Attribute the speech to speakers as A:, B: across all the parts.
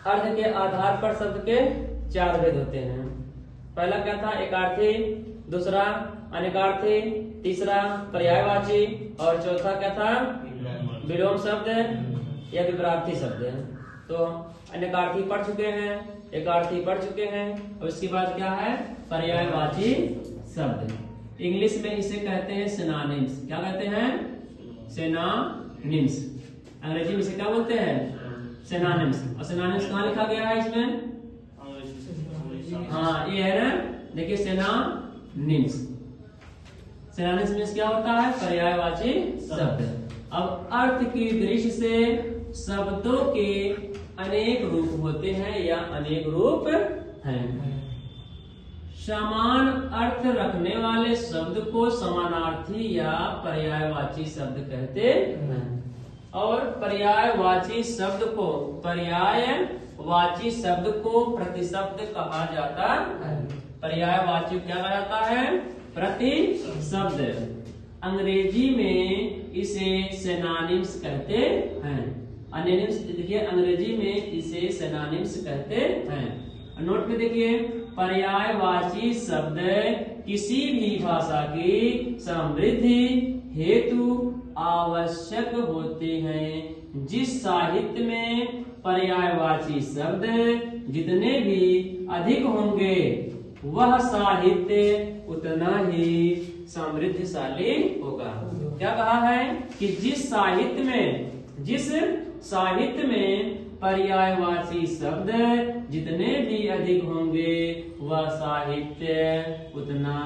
A: अर्थ के आधार पर शब्द के 4 भेद होते हैं। पहला क्या था? एकार्थी, दूसरा अनेकार्थी, तीसरा पर्यायवाची और चौथा क्या था? विलोम शब्द या विपरार्थी शब्द। तो अनेकार्थी पढ़ चुके हैं, एकार्थी पढ़ चुके हैं और इसके बाद क्या है? पर्यायवाची शब्द। इंग्लिश में इसे कहते हैं सिनोनिम्स। क्या कहते हैं? सिनोनिम्स। अंग्रेजी में इसे क्या बोलते हैं? सिनोनिम्स। और सिनोनिम्स कहाँ लिखा गया है इसमें? हाँ, ये है ना, देखिए सिनोनिम्स। सिनोनिम्स में क्या होता है? पर्यायवाची शब्द। अब अर्थ की दृष्टि से शब्दों के अनेक रूप होते हैं या अनेक रूप हैं। समान अर्थ रखने वाले शब्द को समानार्थी या पर्यायवाची शब्द कहते हैं और पर्यायवाची शब्द को प्रतिशब्द कहा जाता है। पर्यायवाची क्या कहा जाता है? प्रतिशब्द। अंग्रेजी में इसे सिनोनिम्स कहते हैं। देखिए, अंग्रेजी में इसे सिनोनिम्स कहते हैं। नोट में देखिए, पर्यायवाची शब्द किसी भी भाषा की समृद्धि हेतु आवश्यक होते हैं। जिस साहित्य में पर्यायवाची शब्द जितने भी अधिक होंगे वह साहित्य उतना ही समृद्धशाली होगा। क्या कहा है कि जिस साहित्य में पर्यायवाची शब्द जितने भी अधिक होंगे वह साहित्य उतना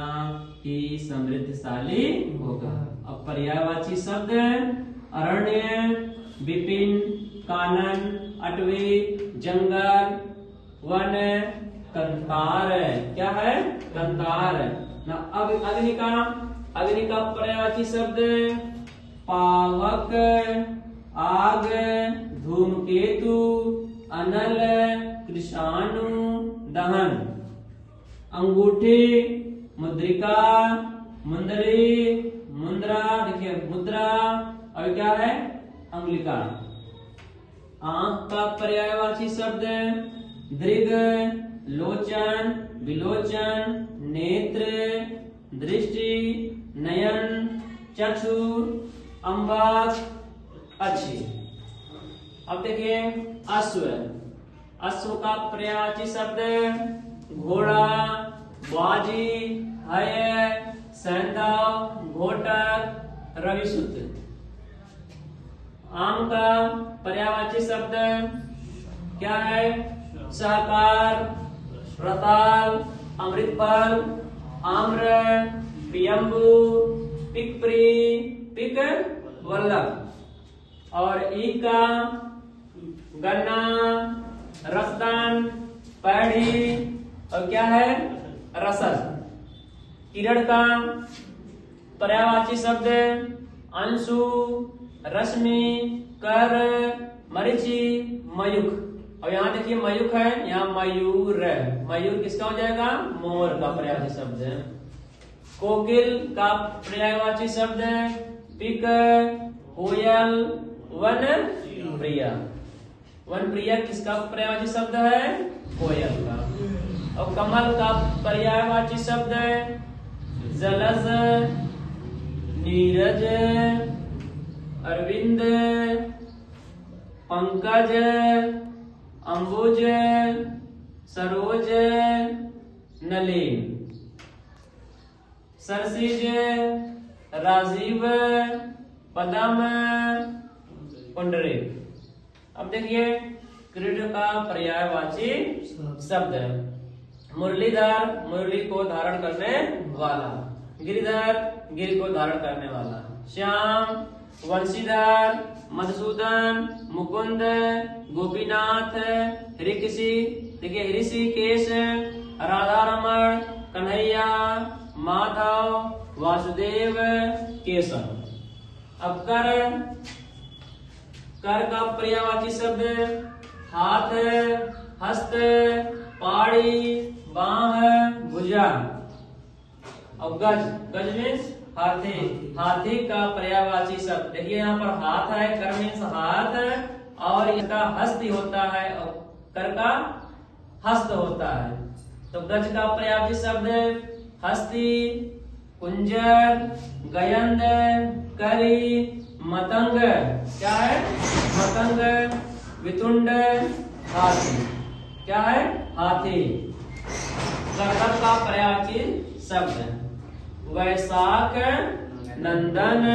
A: ही समृद्धशाली होगा। अब पर्यायवाची शब्द अरण्य, विपिन, कानन, अटवी, जंगल, वन, कंतार। क्या है? कंतार। ना अब अग्नि का पर्यायवाची शब्द पावक, आग, धूमकेतु, अनल, कृषाणु, दहन। अंगूठी, मुद्रिका, मुंदरी, मुद्रा। देखिए, मुद्रा और क्या है? अंगुलिका। आंख का पर्यायवाची शब्द दृग, लोचन, विलोचन, नेत्र, दृष्टि, नयन, चक्षु, अम्बक, अच्छी। अब देखिए, अश्व का पर्यायवाची शब्द घोड़ा, बाजी, हय, सैंधव, घोटक, रविसूत्र। आम का पर्यायवाची शब्द क्या है? सहकार, रताल, अमृतफल, आम्र, पियम्बू, पिकप्री, पिक वल्लभ। और ई का गन्ना, रसदान, पैड़ी और क्या है? रसद। किरण का पर्यायवाची शब्द अंशु, रश्मि, कर, मरीचि, मयूख। और यहाँ देखिए मयूख है, यहाँ मयूर। मयूर किसका हो जाएगा? मोर का पर्यायवाची शब्द है। कोकिल का पर्यायवाची शब्द पिक, कोयल, वन प्रिया। वन प्रिया किसका पर्यायवाची शब्द है? कोयल का। और कमल का पर्यायवाची शब्द जलज, नीरज, अरविंद, पंकज, अंबुज, सरोज, नलिन। सरसिज, राजीव, पदम, पुंडरीक। अब देखिए, कृष्ण का पर्यायवाची शब्द मुरलीधर, मुरली को धारण करने वाला। गिरिधर, गिरि को धारण करने वाला। श्याम, वंशीधर, मधुसूदन, मुकुंद, गोपीनाथ, ऋषि। देखिए, ऋषिकेश, राधा रमण, कन्हैया, माधव, वासुदेव, केशव। अब कर का पर्यायवाची शब्द हाथ, हस्त, पाड़ी, बाह, भुजा। और गज मीन्स हाथी। हाथी का पर्यायवाची शब्द देखिए, यहाँ पर हाथ है, कर मीन्स हाथ और इसका हस्त होता है कर का हस्त होता है। तो गज का पर्यायवाची शब्द हस्ती, कुंजर, गयंद, करी, मतंग। क्या है? मतंग, वितुंड, हाथी। क्या है? हाथी। करकट का पर्यायवाची शब्द वैशाख, नंदन,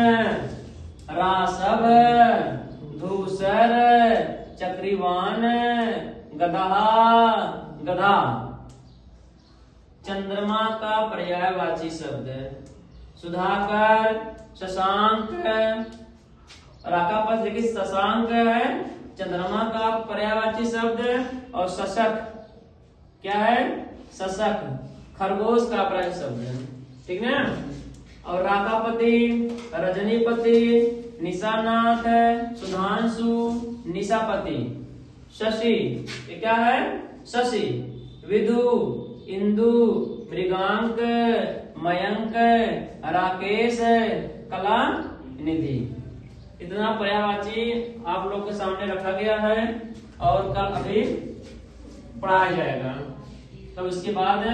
A: रासव, धूसर, चक्रीवान, गदहा, गधा। चंद्रमा का पर्यायवाची शब्द सुधाकर, शशांक। राका पद देखिए शशांक है चंद्रमा का पर्यायवाची शब्द, और शशक क्या है? शशक खरगोश का पर्यायवाची शब्द है। ठीक ना? और राकापति, रजनीपति, निशानाथ, सुधांशु, निशापति। शशि ये क्या है? शशि। विदु, इंदु, मृगांक, मयंक, राकेश, कला निधि। इतना पर्यायवाची आप लोग के सामने रखा गया है और कल अभी पढ़ाया जाएगा। तब इसके बाद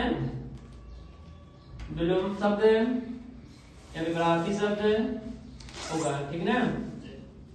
A: विलोम शब्द या विपरीत शब्द होगा। ठीक ना?